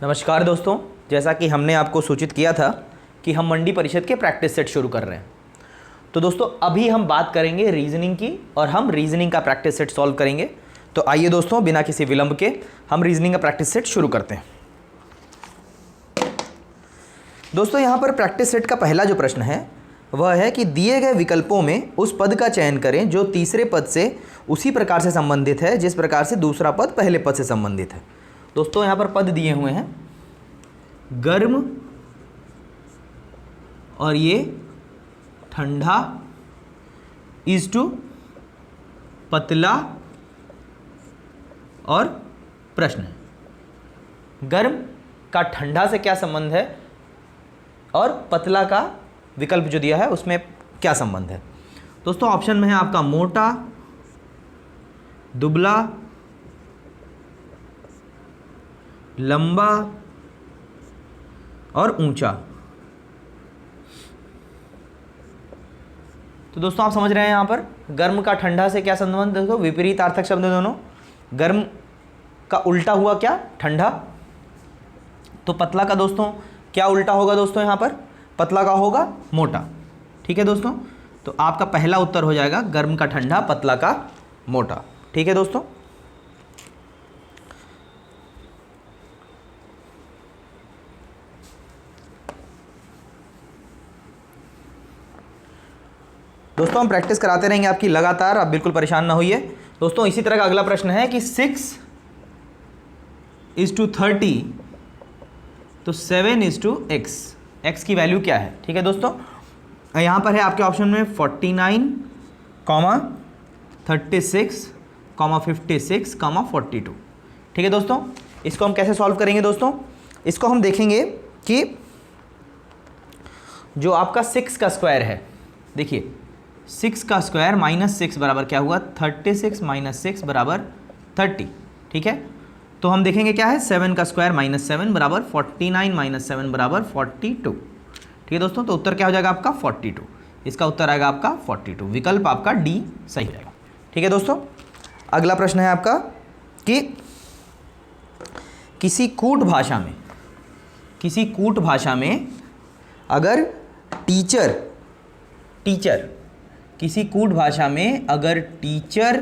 नमस्कार दोस्तों, जैसा कि हमने आपको सूचित किया था कि हम मंडी परिषद के प्रैक्टिस सेट शुरू कर रहे हैं। तो दोस्तों अभी हम बात करेंगे रीजनिंग की और हम रीजनिंग का प्रैक्टिस सेट सॉल्व करेंगे। तो आइए दोस्तों, बिना किसी विलंब के हम रीजनिंग का प्रैक्टिस सेट शुरू करते हैं। दोस्तों यहाँ पर प्रैक्टिस सेट का पहला जो प्रश्न है वह है कि दिए गए विकल्पों में उस पद का चयन करें जो तीसरे पद से उसी प्रकार से संबंधित है जिस प्रकार से दूसरा पद पहले पद से संबंधित है। दोस्तों यहाँ पर पद दिए हुए हैं गर्म और ये ठंडा इज टू पतला और प्रश्न है गर्म का ठंडा से क्या संबंध है और पतला का विकल्प जो दिया है उसमें क्या संबंध है। दोस्तों ऑप्शन में है आपका मोटा, दुबला, लंबा और ऊंचा। तो दोस्तों आप समझ रहे हैं यहाँ पर गर्म का ठंडा से क्या संबंध। देखो विपरीतार्थक शब्द दोनों, गर्म का उल्टा हुआ क्या, ठंडा। तो पतला का दोस्तों क्या उल्टा होगा दोस्तों, यहाँ पर पतला का होगा मोटा। ठीक है दोस्तों, तो आपका पहला उत्तर हो जाएगा गर्म का ठंडा, पतला का मोटा। ठीक है दोस्तों। दोस्तों हम प्रैक्टिस कराते रहेंगे आपकी लगातार, आप बिल्कुल परेशान ना होइए। दोस्तों इसी तरह का अगला प्रश्न है कि 6:30 तो 7:x, x की वैल्यू क्या है। ठीक है दोस्तों, यहाँ पर है आपके ऑप्शन में 49, 36, 56, 42। ठीक है दोस्तों, इसको हम कैसे सॉल्व करेंगे। दोस्तों इसको हम देखेंगे कि जो आपका 6 का स्क्वायर है, देखिए 6 का स्क्वायर -6 बराबर क्या हुआ, 36 - 6 बराबर 30। ठीक है, तो हम देखेंगे क्या है, 7 का स्क्वायर -7 बराबर 49 - 7 बराबर 42। ठीक है दोस्तों, तो उत्तर क्या हो जाएगा आपका 42। इसका उत्तर आएगा आपका 42, विकल्प आपका डी सही रहेगा। ठीक है दोस्तों, अगला प्रश्न है आपका कि किसी कूट भाषा में अगर टीचर किसी कूट भाषा में अगर टीचर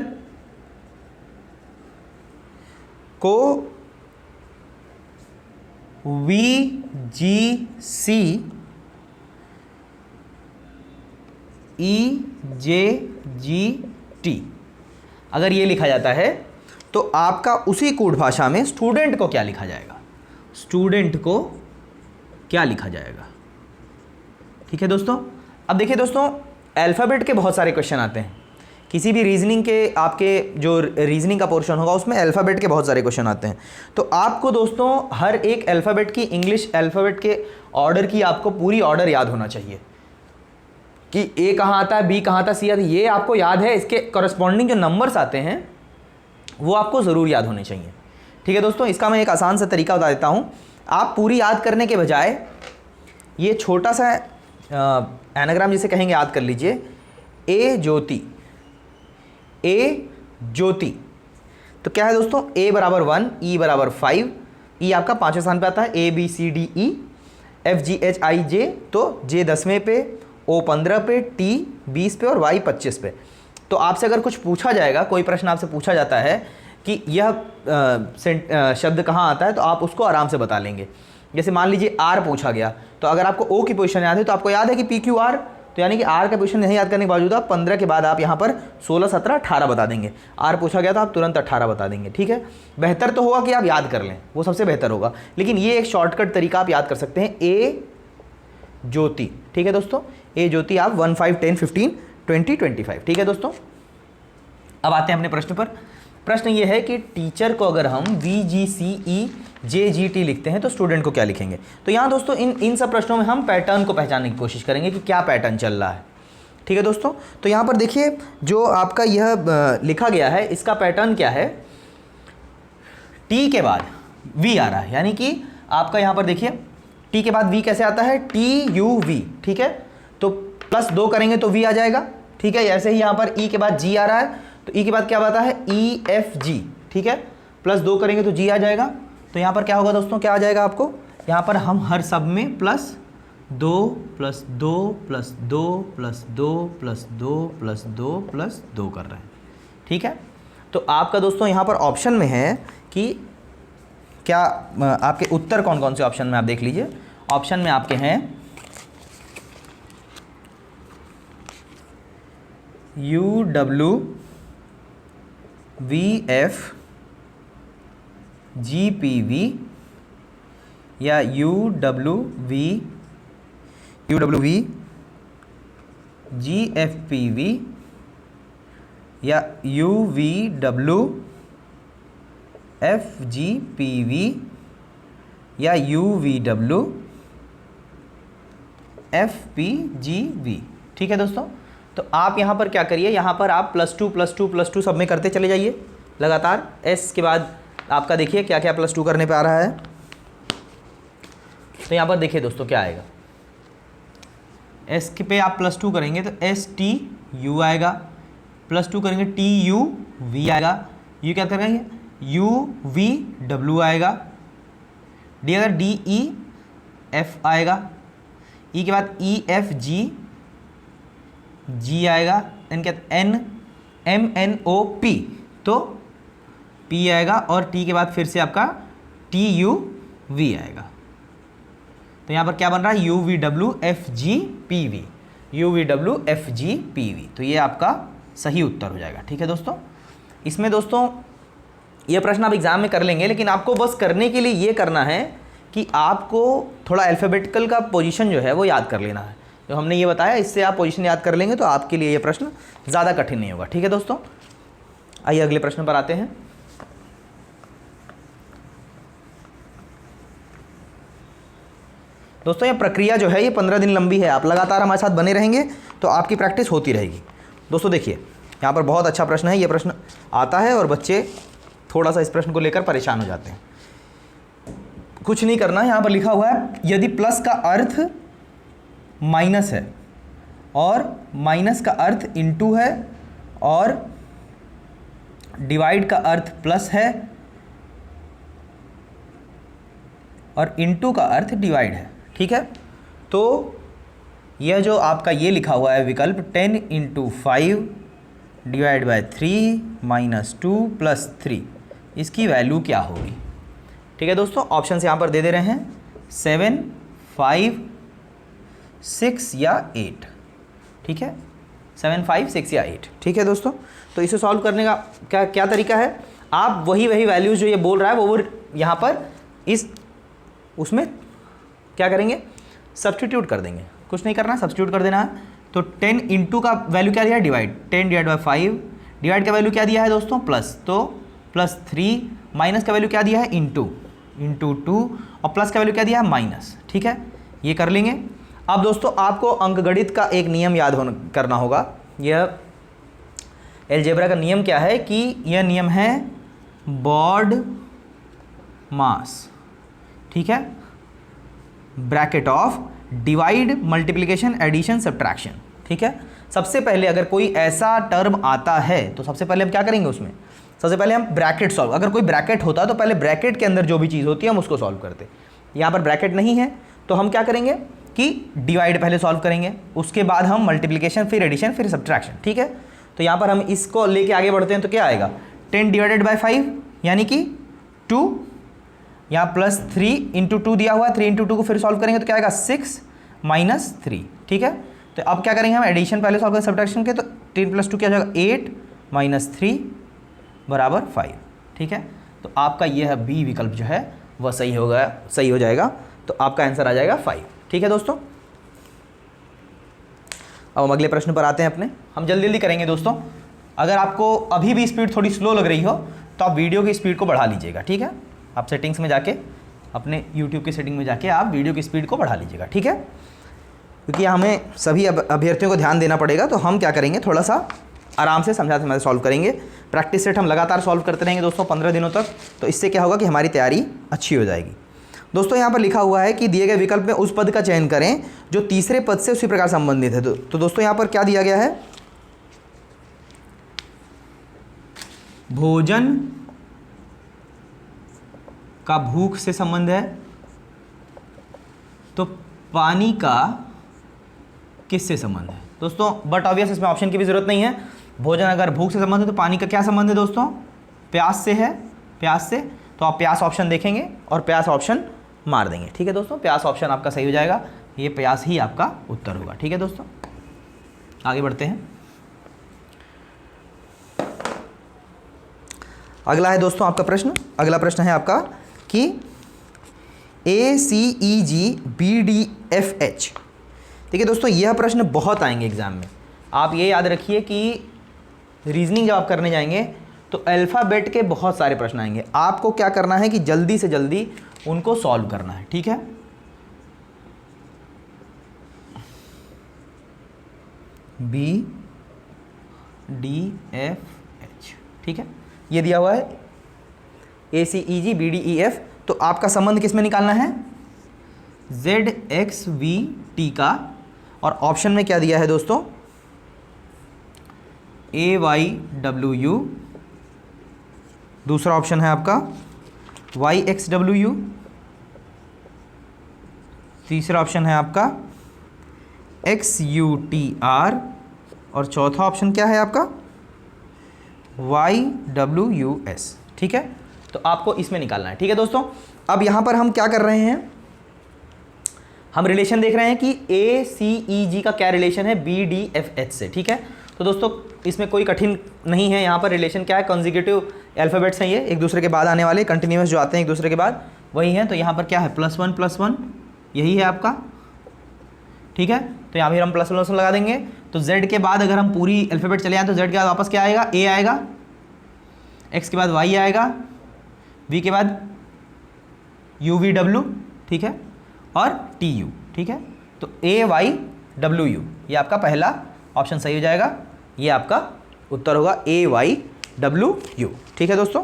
को VGC EJGT अगर ये लिखा जाता है तो आपका उसी कूट भाषा में स्टूडेंट को क्या लिखा जाएगा, ठीक है दोस्तों। अब देखिए दोस्तों, अल्फ़ाबेट के बहुत सारे क्वेश्चन आते हैं। किसी भी रीजनिंग के आपके जो रीजनिंग का पोर्शन होगा उसमें अल्फ़ाबेट के बहुत सारे क्वेश्चन आते हैं। तो आपको दोस्तों हर एक अल्फ़ाबेट की, इंग्लिश अल्फ़ाबेट के ऑर्डर की आपको पूरी ऑर्डर याद होना चाहिए कि ए कहाँ आता है, बी कहाँ आता है, सी आता है, ये आपको याद है। इसके कॉरस्पॉन्डिंग जो नंबर्स आते हैं वो आपको ज़रूर याद होने चाहिए। ठीक है दोस्तों, इसका मैं एक आसान सा तरीका बता देता हूँ। आप पूरी याद करने के बजाय ये छोटा सा एनाग्राम जिसे कहेंगे याद कर लीजिए। ए ज्योति तो क्या है दोस्तों, ए बराबर 1, ई बराबर 5, ई आपका 5वें स्थान पे आता है, ABCDE, FGHIJ तो जे 10वें पे, O 15 पे, T 20 पे और Y 25 पे। तो आपसे अगर कुछ पूछा जाएगा, कोई प्रश्न आपसे पूछा जाता है कि यह शब्द कहाँ आता है, तो आप उसको आराम से बता लेंगे। जैसे मान लीजिए R पूछा गया, तो अगर आपको O की पोजीशन याद है तो आपको याद है कि PQR, तो यानी कि R का पोजीशन नहीं याद करने के बावजूद आप 15 के बाद आप यहाँ पर 16, 17, 18 बता देंगे। R पूछा गया तो आप तुरंत 18 बता देंगे। ठीक है, बेहतर तो होगा कि आप याद कर लें, वो सबसे बेहतर होगा, लेकिन ये एक शॉर्टकट तरीका आप याद कर सकते हैं, ए ज्योति। ठीक है दोस्तों, ए ज्योति आप 1, 5, 10, 15, 20, 25। ठीक है दोस्तों, अब आते हैं अपने प्रश्न पर। प्रश्न ये है कि टीचर को अगर हम VGCEJGT लिखते हैं तो स्टूडेंट को क्या लिखेंगे। तो यहाँ दोस्तों इन सब प्रश्नों में हम पैटर्न को पहचानने की कोशिश करेंगे कि क्या पैटर्न चल रहा है। ठीक है दोस्तों, तो यहाँ पर देखिए जो आपका यह लिखा गया है इसका पैटर्न क्या है, टी के बाद वी आ रहा है, यानी कि आपका यहाँ पर देखिए टी के बाद वी कैसे आता है, TUV। ठीक है, तो +2 करेंगे तो वी आ जाएगा। ठीक है, ऐसे ही यहाँ पर ई के बाद जी आ रहा है, तो ई के बाद क्या आता है, EFG। ठीक है, +2 करेंगे तो जी आ जाएगा, तो यहाँ पर क्या होगा दोस्तों, क्या आ जाएगा आपको, यहाँ पर हम हर सब में plus 2 plus 2 plus 2 plus 2 plus 2 plus 2 plus 2 कर रहे हैं। ठीक है, तो आपका दोस्तों यहाँ पर ऑप्शन में है कि क्या आपके उत्तर कौन कौन से ऑप्शन में आप देख लीजिए। ऑप्शन में आपके हैं UW VF GPV या UWV GFPV या UVW FGPV या UVW FPGV। ठीक है दोस्तों, तो आप यहाँ पर क्या करिए, यहाँ पर आप +2 +2 +2 सब में करते चले जाइए लगातार। S के बाद आपका देखिए क्या क्या +2 करने पे आ रहा है। तो यहाँ पर देखिए दोस्तों क्या आएगा, S के पे आप +2 करेंगे तो STU आएगा, +2 करेंगे TUV आएगा, यू क्या करेंगे UVW आएगा, डी अगर DEF आएगा, E के बाद EFG आएगा, N क्या MNOP तो P आएगा, और T के बाद फिर से आपका TUV आएगा। तो यहाँ पर क्या बन रहा है UVW FGPV, तो ये आपका सही उत्तर हो जाएगा। ठीक है दोस्तों, इसमें दोस्तों ये प्रश्न आप एग्जाम में कर लेंगे, लेकिन आपको बस करने के लिए ये करना है कि आपको थोड़ा अल्फ़ाबेटिकल का पोजीशन जो है वो याद कर लेना है। जो हमने ये बताया इससे आप पोजीशन याद कर लेंगे तो आपके लिए ये प्रश्न ज़्यादा कठिन नहीं होगा। ठीक है दोस्तों, आइए अगले प्रश्न पर आते हैं। दोस्तों ये प्रक्रिया जो है ये 15 दिन लंबी है, आप लगातार हमारे साथ बने रहेंगे तो आपकी प्रैक्टिस होती रहेगी। दोस्तों देखिए यहाँ पर बहुत अच्छा प्रश्न है, ये प्रश्न आता है और बच्चे थोड़ा सा इस प्रश्न को लेकर परेशान हो जाते हैं। कुछ नहीं करना, यहाँ पर लिखा हुआ है यदि प्लस का अर्थ माइनस है और माइनस का अर्थ इनटू है और डिवाइड का अर्थ प्लस है और इनटू का अर्थ डिवाइड है। ठीक है, तो यह जो आपका ये लिखा हुआ है विकल्प 10 × 5 डिवाइड बाय 3 -2 + 3, इसकी वैल्यू क्या होगी। ठीक है दोस्तों, ऑप्शन यहाँ पर दे दे रहे हैं 7, 5, 6 या 8। ठीक है, 7, 5, 6 या 8। ठीक है दोस्तों, तो इसे सॉल्व करने का क्या तरीका है, आप वही वैल्यूज़ जो ये बोल रहा है वो यहाँ पर उसमें क्या करेंगे, सब्स्टिट्यूट कर देंगे। कुछ नहीं करना, सब्स्टिट्यूट कर देना है। तो 10 × का वैल्यू क्या दिया है, डिवाइड, 10 / 5, डिवाइड का वैल्यू क्या दिया है दोस्तों, प्लस, तो +3, माइनस का वैल्यू क्या दिया है, × 2, और प्लस का वैल्यू क्या दिया है, माइनस। ठीक है, ये कर लेंगे। अब दोस्तों आपको अंकगणित का एक नियम याद करना होगा। यह अलजेब्रा का नियम क्या है कि यह नियम है बॉड मास। ठीक है, bracket of divide, multiplication, addition, subtraction. ठीक है, सबसे पहले अगर कोई ऐसा टर्म आता है तो सबसे पहले हम क्या करेंगे, उसमें सबसे पहले हम ब्रैकेट सॉल्व, अगर कोई ब्रैकेट होता तो पहले ब्रैकेट के अंदर जो भी चीज़ होती है हम उसको सॉल्व करते। यहाँ पर ब्रैकेट नहीं है तो हम क्या करेंगे कि डिवाइड पहले सॉल्व करेंगे, उसके बाद हम मल्टीप्लिकेशन, फिर एडिशन, फिर सब्ट्रैक्शन। ठीक है, तो यहाँ पर हम इसको लेके आगे बढ़ते हैं तो क्या आएगा, 10 / 5 यानी कि 2, यहाँ +3 × 2 दिया हुआ है, 3 × 2 को फिर सॉल्व करेंगे तो क्या आएगा, 6 - 3। ठीक है, तो अब क्या करेंगे हम, एडिशन पहले सॉल्व करेंगे सब्ट्रैक्शन के, तो 10 + 2 क्या हो जाएगा, 8 - 3 = 5। ठीक है, तो आपका यह बी विकल्प जो है वह सही हो जाएगा, तो आपका आंसर आ जाएगा 5। ठीक है दोस्तों, अब हम अगले प्रश्न पर आते हैं अपने। हम जल्दी करेंगे दोस्तों। अगर आपको अभी भी स्पीड थोड़ी स्लो लग रही हो तो आप वीडियो की स्पीड को बढ़ा लीजिएगा। ठीक है, आप सेटिंग्स में जाके, अपने YouTube की सेटिंग में जाके आप वीडियो की स्पीड को बढ़ा लीजिएगा। ठीक है, क्योंकि हमें सभी अभ्यर्थियों को ध्यान देना पड़ेगा, तो हम क्या करेंगे, थोड़ा सा आराम से समझाते सॉल्व करेंगे। प्रैक्टिस सेट हम लगातार सॉल्व करते रहेंगे दोस्तों 15 दिनों तक, तो इससे क्या होगा कि हमारी तैयारी अच्छी हो जाएगी। दोस्तों यहाँ पर लिखा हुआ है कि दिए गए विकल्प में उस पद का चयन करें जो तीसरे पद से उसी प्रकार संबंधित है। तो दोस्तों यहाँ पर क्या दिया गया है, भोजन का भूख से संबंध है, तो पानी का किससे संबंध है दोस्तों? बट ऑब्वियस इसमें ऑप्शन की भी जरूरत नहीं है। भोजन अगर भूख से संबंध है तो पानी का क्या संबंध है दोस्तों? प्यास से है, प्यास से। तो आप प्यास ऑप्शन देखेंगे और प्यास ऑप्शन मार देंगे। ठीक है दोस्तों, प्यास ऑप्शन आपका सही हो जाएगा, ये प्यास ही आपका उत्तर होगा। ठीक है दोस्तों, आगे बढ़ते हैं। अगला है दोस्तों आपका प्रश्न, अगला प्रश्न है आपका कि ACEG BDFH। ठीक है दोस्तों, यह प्रश्न बहुत आएंगे एग्जाम में। आप ये याद रखिए कि रीजनिंग जब आप करने जाएंगे तो अल्फ़ाबेट के बहुत सारे प्रश्न आएंगे। आपको क्या करना है कि जल्दी से जल्दी उनको सॉल्व करना है। ठीक है, BDFH, ठीक है, ये दिया हुआ है ACEG BDEF। तो आपका संबंध किस में निकालना है? ZXVT का। और ऑप्शन में क्या दिया है दोस्तों? AYWU। दूसरा ऑप्शन है आपका YXWU। तीसरा ऑप्शन है आपका XUTR। और चौथा ऑप्शन क्या है आपका? YWUS। ठीक है, तो आपको इसमें निकालना है। ठीक है दोस्तों, अब यहाँ पर हम क्या कर रहे हैं? हम रिलेशन देख रहे हैं कि ACEG का क्या रिलेशन है BDFH से। ठीक है, तो दोस्तों इसमें कोई कठिन नहीं है। यहाँ पर रिलेशन क्या है? कंसेक्यूटिव अल्फ़ाबेट्स हैं, ये एक दूसरे के बाद आने वाले, कंटिन्यूस जो आते हैं एक दूसरे के बाद वही हैं। तो यहाँ पर क्या है? +1 यही है आपका। ठीक है, तो यहाँ भी हम +1 लगा देंगे। तो Z के बाद अगर हम पूरी अल्फ़ाबेट चले जाएँ तो Z के बाद वापस क्या आएगा? A आएगा, X के बाद Y आएगा, V के बाद UVW, ठीक है, और TU। ठीक है, तो AYWU ये आपका पहला ऑप्शन सही हो जाएगा, ये आपका उत्तर होगा AYWU। ठीक है दोस्तों,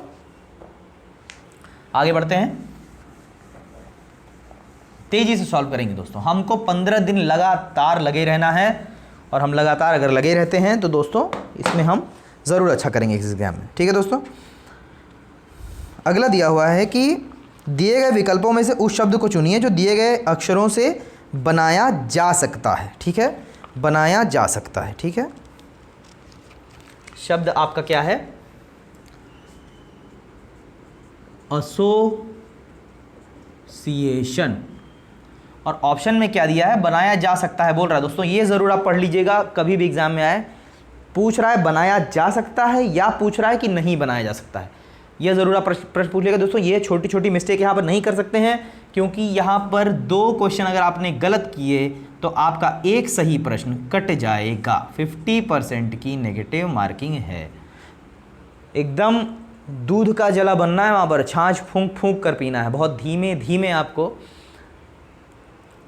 आगे बढ़ते हैं, तेजी से सॉल्व करेंगे दोस्तों। हमको 15 दिन लगातार लगे रहना है और हम लगातार अगर लगे रहते हैं तो दोस्तों इसमें हम ज़रूर अच्छा करेंगे इस एग्जाम में। ठीक है दोस्तों, अगला दिया हुआ है कि दिए गए विकल्पों में से उस शब्द को चुनिए जो दिए गए अक्षरों से बनाया जा सकता है। ठीक है, बनाया जा सकता है। ठीक है, शब्द आपका क्या है? एसोसिएशन। और ऑप्शन में क्या दिया है? बनाया जा सकता है बोल रहा है दोस्तों। ये ज़रूर आप पढ़ लीजिएगा, कभी भी एग्जाम में आए पूछ रहा है बनाया जा सकता है या पूछ रहा है कि नहीं बनाया जा सकता है, यह ज़रूर आप प्रश्न पूछ लेगा दोस्तों। ये छोटी छोटी मिस्टेक यहाँ पर नहीं कर सकते हैं, क्योंकि यहाँ पर 2 क्वेश्चन अगर आपने गलत किए तो आपका एक सही प्रश्न कट जाएगा। 50% की नेगेटिव मार्किंग है। एकदम दूध का जला बनना है, वहाँ पर छाछ फूंक फूंक कर पीना है। बहुत धीमे धीमे आपको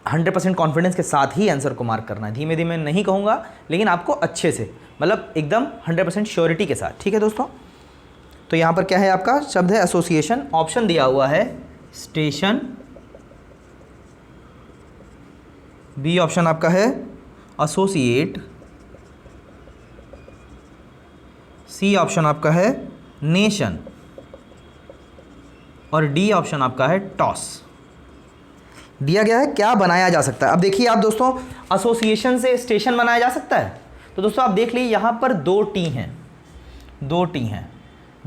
100% कॉन्फिडेंस के साथ ही आंसर को मार्क करना है। धीमे धीमे नहीं कहूँगा, लेकिन आपको अच्छे से, मतलब एकदम 100% श्योरिटी के साथ। ठीक है दोस्तों, तो यहाँ पर क्या है? आपका शब्द है एसोसिएशन। ऑप्शन दिया हुआ है स्टेशन, बी ऑप्शन आपका है एसोसिएट, सी ऑप्शन आपका है नेशन, और डी ऑप्शन आपका है टॉस। दिया गया है क्या बनाया जा सकता है। अब देखिए आप दोस्तों, एसोसिएशन से स्टेशन बनाया जा सकता है। तो दोस्तों आप देख लीजिए, यहाँ पर 2 टी हैं, 2 टी हैं।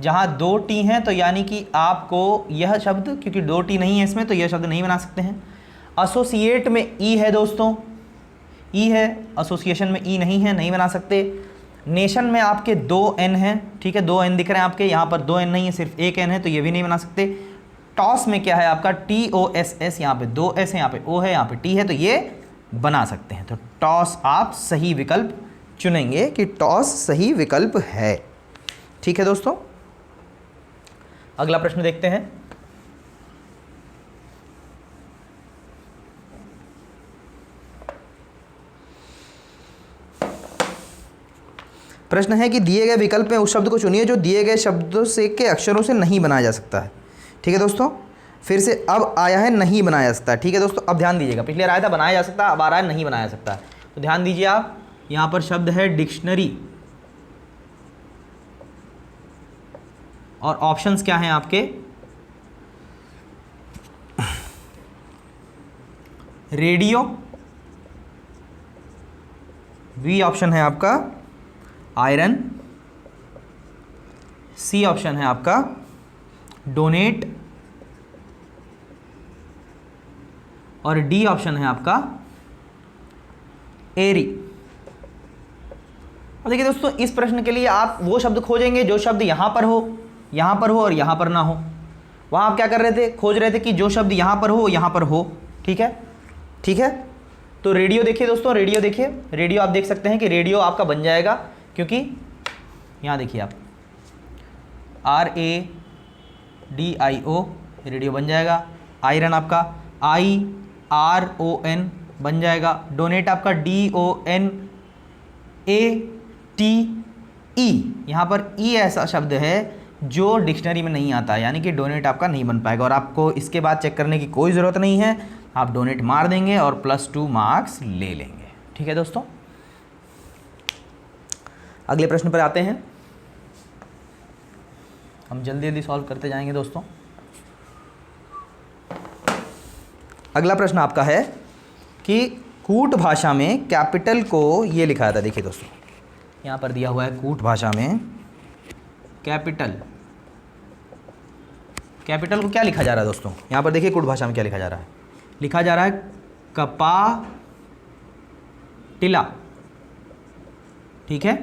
जहाँ 2 टी हैं तो यानी कि आपको यह शब्द, क्योंकि 2 टी नहीं है इसमें, तो यह शब्द नहीं बना सकते हैं। एसोसिएट में ई है दोस्तों, ई है, एसोसिएशन में ई नहीं है, नहीं बना सकते। नेशन में आपके 2 एन हैं, ठीक है, 2 एन दिख रहे हैं आपके, यहाँ पर 2 एन नहीं है, सिर्फ 1 एन है, तो ये भी नहीं बना सकते। टॉस में क्या है आपका? TOSS, यहाँ पे 2 एस है, यहाँ पे ओ है, यहाँ पे टी है, तो ये बना सकते हैं। तो टॉस आप सही विकल्प चुनेंगे कि टॉस सही विकल्प है। ठीक है दोस्तों, अगला प्रश्न देखते हैं। प्रश्न है कि दिए गए विकल्प में उस शब्द को चुनिए जो दिए गए शब्दों से के अक्षरों से नहीं बनाया जा सकता है। ठीक है दोस्तों, फिर से अब आया है नहीं बनाया जा सकता है। ठीक है दोस्तों, अब ध्यान दीजिएगा, पिछले आया था बनाया जा सकता है, अब आ रहा है नहीं बनाया जा सकता है। तो ध्यान दीजिए आप, यहाँ पर शब्द है डिक्शनरी, और ऑप्शंस क्या हैं आपके? रेडियो, बी ऑप्शन है आपका आयरन, सी ऑप्शन है आपका डोनेट और डी ऑप्शन है आपका एरी। अब देखिए दोस्तों, इस प्रश्न के लिए आप वो शब्द खोजेंगे जो शब्द यहां पर हो, यहां पर हो और यहां पर ना हो। वहां आप क्या कर रहे थे, खोज रहे थे कि जो शब्द यहां पर हो यहां पर हो। ठीक है, ठीक है। तो रेडियो देखिए दोस्तों, रेडियो देखिए, रेडियो आप देख सकते हैं कि रेडियो आपका बन जाएगा, क्योंकि यहां देखिए आप RADIO रेडियो बन जाएगा। आयरन आपका IRON बन जाएगा। डोनेट आपका DONATE। यहाँ पर ई ऐसा शब्द है जो डिक्शनरी में नहीं आता, यानी कि डोनेट आपका नहीं बन पाएगा और आपको इसके बाद चेक करने की कोई ज़रूरत नहीं है। आप डोनेट मार देंगे और +2 मार्क्स ले लेंगे। ठीक है दोस्तों, अगले प्रश्न पर आते हैं। हम जल्दी जल्दी सॉल्व करते जाएंगे दोस्तों। अगला प्रश्न आपका है कि कूट भाषा में कैपिटल को ये लिखा जाता है। देखिए दोस्तों, यहाँ पर दिया हुआ है कूट भाषा में कैपिटल, कैपिटल को क्या लिखा जा रहा है दोस्तों? यहाँ पर देखिए कूट भाषा में क्या लिखा जा रहा है, लिखा जा रहा है कपाटिला। ठीक है,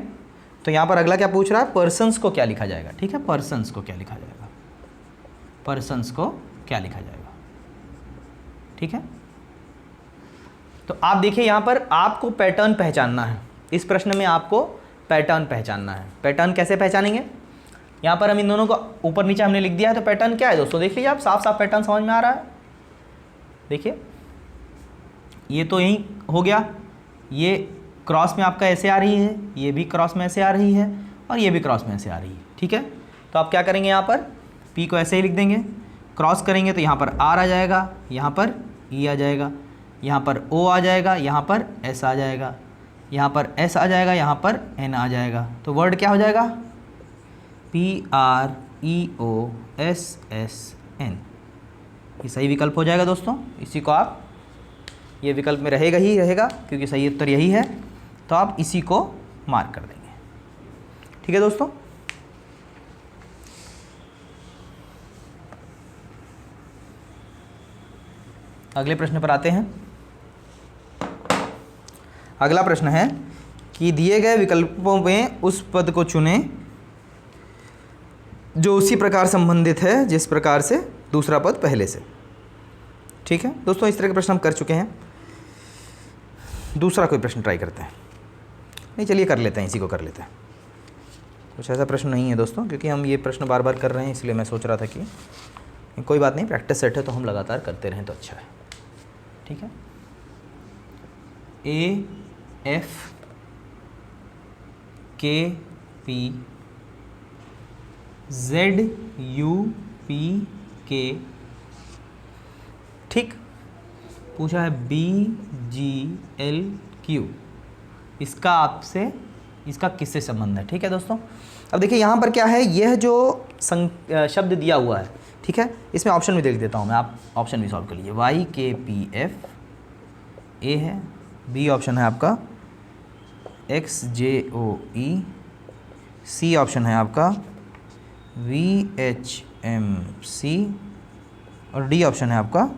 तो यहाँ पर अगला क्या पूछ रहा है, पर्सन्स को क्या लिखा जाएगा? ठीक है, पर्सन्स को क्या लिखा जाएगा, पर्सन्स को क्या लिखा जाएगा? ठीक है, तो आप देखिए यहाँ पर आपको पैटर्न पहचानना है। इस प्रश्न में आपको पैटर्न पहचानना है। पैटर्न कैसे पहचानेंगे? यहाँ पर हम इन दोनों को ऊपर नीचे हमने लिख दिया है, तो पैटर्न क्या है दोस्तों? देख लीजिए आप, साफ साफ पैटर्न समझ में आ रहा है। देखिए ये तो यही हो गया, ये क्रॉस में आपका ऐसे आ रही है, ये भी क्रॉस में ऐसे आ रही है और ये भी क्रॉस में ऐसे आ रही है। ठीक है, तो आप क्या करेंगे, यहाँ पर P को ऐसे ही लिख देंगे, क्रॉस करेंगे तो यहाँ पर R आ जाएगा, यहाँ पर E आ जाएगा, यहाँ पर O आ जाएगा, यहाँ पर S आ जाएगा, यहाँ पर S आ जाएगा, यहाँ पर N आ जाएगा। तो वर्ड क्या हो जाएगा? PREOSSN। ये सही विकल्प हो जाएगा दोस्तों। इसी को आप, ये विकल्प में रहेगा ही रहेगा क्योंकि सही उत्तर यही है, तो आप इसी को मार्क कर देंगे। ठीक है दोस्तों, अगले प्रश्न पर आते हैं। अगला प्रश्न है कि दिए गए विकल्पों में उस पद को चुनें जो उसी प्रकार संबंधित है जिस प्रकार से दूसरा पद पहले से। ठीक है दोस्तों, इस तरह के प्रश्न हम कर चुके हैं। दूसरा कोई प्रश्न ट्राई करते हैं। नहीं, चलिए कर लेते हैं, इसी को कर लेते हैं। कुछ ऐसा प्रश्न नहीं है दोस्तों, क्योंकि हम ये प्रश्न बार बार कर रहे हैं, इसलिए मैं सोच रहा था कि कोई बात नहीं, प्रैक्टिस सेट है तो हम लगातार करते रहें तो अच्छा है। ठीक है, AFKP ZUPK, ठीक, पूछा है BGLQ, इसका आपसे, इसका किससे संबंध है? ठीक है दोस्तों, अब देखिए यहाँ पर क्या है, यह जो शब्द दिया हुआ है, ठीक है, इसमें ऑप्शन भी देख देता हूँ मैं, आप ऑप्शन भी सॉल्व कर लीजिए। YKPF A है, बी ऑप्शन है आपका XJOE, सी ऑप्शन है आपका VHMC और डी ऑप्शन है आपका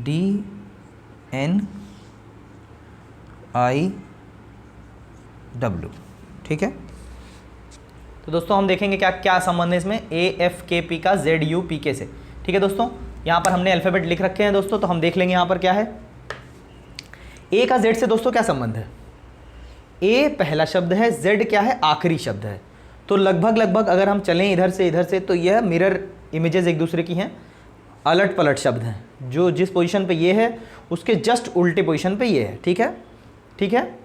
DNIW। ठीक है, तो दोस्तों हम देखेंगे क्या क्या संबंध है इसमें AFKP का ZUPK से। ठीक है दोस्तों, यहाँ पर हमने अल्फ़ाबेट लिख रखे हैं दोस्तों, तो हम देख लेंगे यहाँ पर क्या है। A का Z से दोस्तों क्या संबंध है? A पहला शब्द है, Z क्या है? आखिरी शब्द है। तो लगभग अगर हम चलें इधर से तो यह मिरर इमेजेस एक दूसरे की हैं, अलट पलट शब्द हैं। जो जिस पोजीशन पे ये है उसके जस्ट उल्टे पोजीशन पे ये है। ठीक है, ठीक है,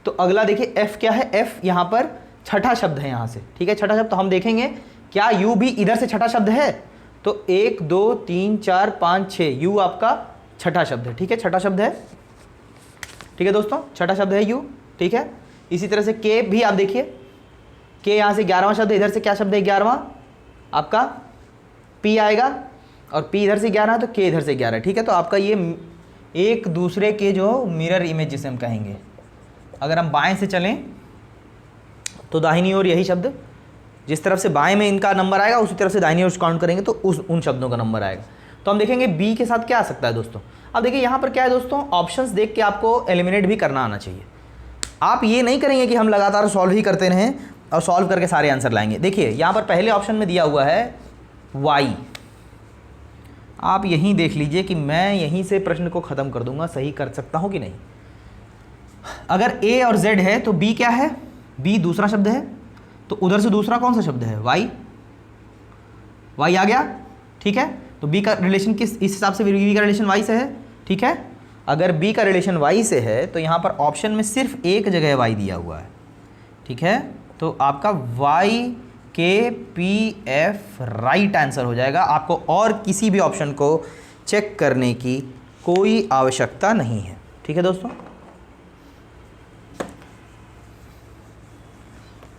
तो अगला देखिए F क्या है? F यहाँ पर छठा शब्द है यहाँ से। ठीक है, छठा शब्द, तो हम देखेंगे क्या U भी इधर से छठा शब्द है? तो 1 2 3 4 5 6 U आपका छठा शब्द है। ठीक है, छठा शब्द है। ठीक है दोस्तों, छठा शब्द है U। ठीक है, इसी तरह से K भी आप देखिए, K यहाँ से 11वां शब्द है, इधर से क्या शब्द है? 11वां आपका P आएगा और P इधर से 11 है तो K इधर से 11 है। ठीक है, तो आपका ये एक दूसरे के जो मिरर इमेज जिसे हम कहेंगे। अगर हम बाएं से चलें तो दाहिनी ओर यही शब्द, जिस तरफ से बाएं में इनका नंबर आएगा उसी तरफ से दाहिनी ओर काउंट करेंगे तो उन शब्दों का नंबर आएगा। तो हम देखेंगे बी के साथ क्या आ सकता है दोस्तों। अब देखिए यहाँ पर क्या है दोस्तों, ऑप्शंस देख के आपको एलिमिनेट भी करना आना चाहिए। आप ये नहीं करेंगे कि हम लगातार सॉल्व ही करते रहें और सॉल्व करके सारे आंसर लाएंगे। देखिए यहाँ पर पहले ऑप्शन में दिया हुआ है वाई, आप यहीं देख लीजिए कि मैं यहीं से प्रश्न को ख़त्म कर दूंगा, सही कर सकता हूँ कि नहीं। अगर ए और जेड है तो बी क्या है, बी दूसरा शब्द है, तो उधर से दूसरा कौन सा शब्द है, वाई, वाई आ गया, ठीक है। तो बी का रिलेशन किस, इस हिसाब से बी का रिलेशन वाई से है, ठीक है। अगर बी का रिलेशन वाई से है तो यहाँ पर ऑप्शन में सिर्फ एक जगह वाई दिया हुआ है, ठीक है। तो आपका वाई के पी एफ राइट आंसर हो जाएगा। आपको और किसी भी ऑप्शन को चेक करने की कोई आवश्यकता नहीं है, ठीक है दोस्तों।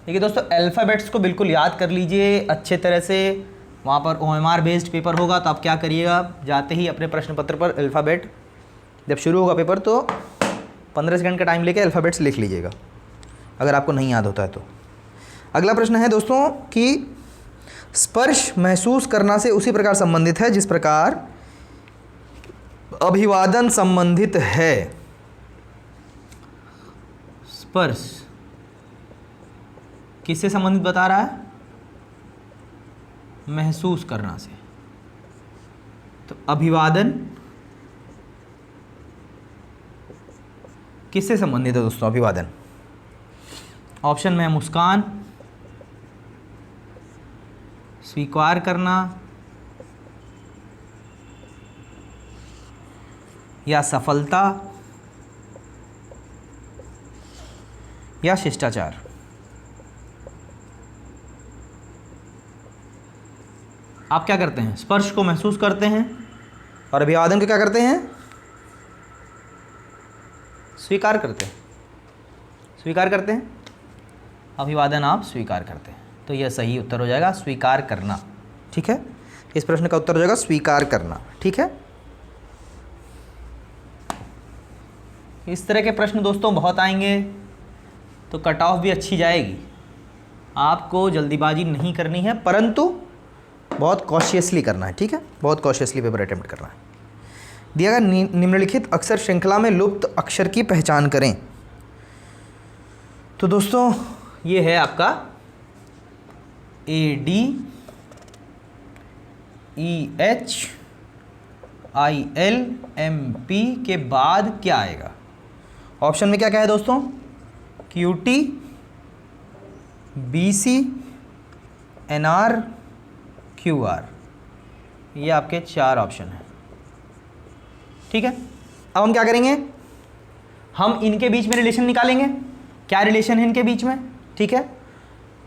देखिए दोस्तों, अल्फ़ाबेट्स को बिल्कुल याद कर लीजिए अच्छे तरह से। वहाँ पर OMR बेस्ड पेपर होगा तो आप क्या करिएगा, जाते ही अपने प्रश्न पत्र पर अल्फ़ाबेट, जब शुरू होगा पेपर तो 15 सेकंड का टाइम लेके अल्फ़ाबेट्स लिख लीजिएगा, अगर आपको नहीं याद होता है तो। अगला प्रश्न है दोस्तों कि स्पर्श महसूस करना से उसी प्रकार संबंधित है जिस प्रकार अभिवादन संबंधित है। स्पर्श किससे संबंधित बता रहा है, महसूस करना से। तो अभिवादन किससे संबंधित है दोस्तों, अभिवादन। ऑप्शन में है मुस्कान, स्वीकार करना या सफलता या शिष्टाचार। आप क्या करते हैं, स्पर्श को महसूस करते हैं और अभिवादन को क्या करते हैं, स्वीकार करते हैं, स्वीकार करते हैं। अभिवादन आप स्वीकार करते हैं, तो यह सही उत्तर हो जाएगा स्वीकार करना, ठीक है। इस प्रश्न का उत्तर हो जाएगा स्वीकार करना, ठीक है। इस तरह के प्रश्न दोस्तों बहुत आएंगे तो कट ऑफ भी अच्छी जाएगी। आपको जल्दीबाजी नहीं करनी है, परंतु बहुत कॉशियसली करना है, ठीक है। बहुत कॉशियसली पेपर अटेम्प्ट करना है। दिया गया निम्नलिखित अक्षर श्रृंखला में लुप्त अक्षर की पहचान करें। तो दोस्तों ये है आपका AD EH IL MP के बाद क्या आएगा। ऑप्शन में क्या क्या है दोस्तों, QT BC NR QR, ये आपके 4 ऑप्शन हैं, ठीक है। अब हम क्या करेंगे, हम इनके बीच में रिलेशन निकालेंगे, क्या रिलेशन है इनके बीच में, ठीक है।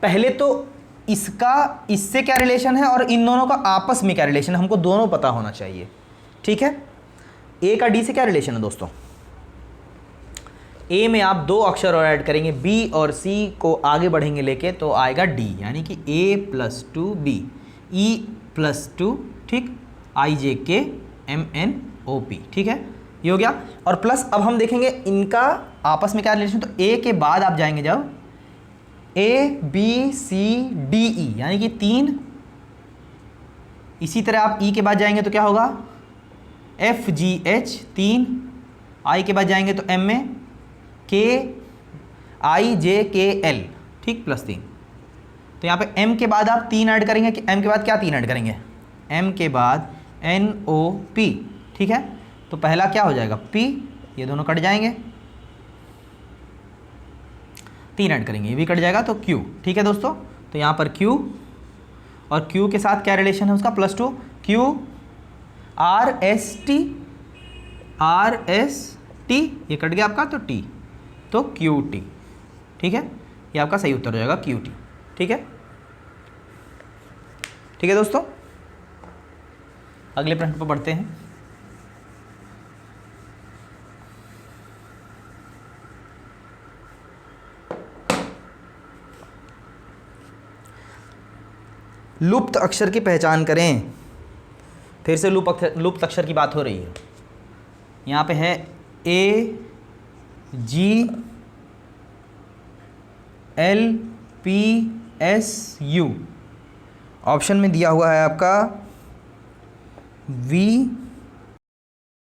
पहले तो इसका इससे क्या रिलेशन है और इन दोनों का आपस में क्या रिलेशन है, हमको दोनों पता होना चाहिए, ठीक है। A का D से क्या रिलेशन है दोस्तों, A में आप 2 अक्षर और ऐड करेंगे, B और C को आगे बढ़ेंगे लेके तो आएगा D, यानी कि A + 2B E + 2, ठीक, IJK MNOP, ठीक है, ये हो गया। और प्लस अब हम देखेंगे इनका आपस में क्या रिलेशन, तो A के बाद आप जाएंगे जब ABCDE यानी कि 3, इसी तरह आप E के बाद जाएंगे तो क्या होगा FGH 3, I के बाद जाएंगे तो M में KIJKL, ठीक, +3। तो यहाँ पे M के बाद आप 3 ऐड करेंगे, कि M के बाद क्या 3 ऐड करेंगे, M के बाद NOP, ठीक है। तो पहला क्या हो जाएगा P, ये दोनों कट जाएंगे, 3 ऐड करेंगे, ये भी कट जाएगा तो Q, ठीक है दोस्तों। तो यहाँ पर Q और Q के साथ क्या रिलेशन है उसका, +2 Q RST ये कट गया आपका, तो T, तो QT, ठीक है। ये आपका सही उत्तर हो जाएगा QT, ठीक है, ठीक है दोस्तों। अगले प्रश्न पर बढ़ते हैं। लुप्त अक्षर की पहचान करें। फिर से लुप्त अक्षर की बात हो रही है। यहाँ पे है A G L P S U, option में दिया हुआ है आपका V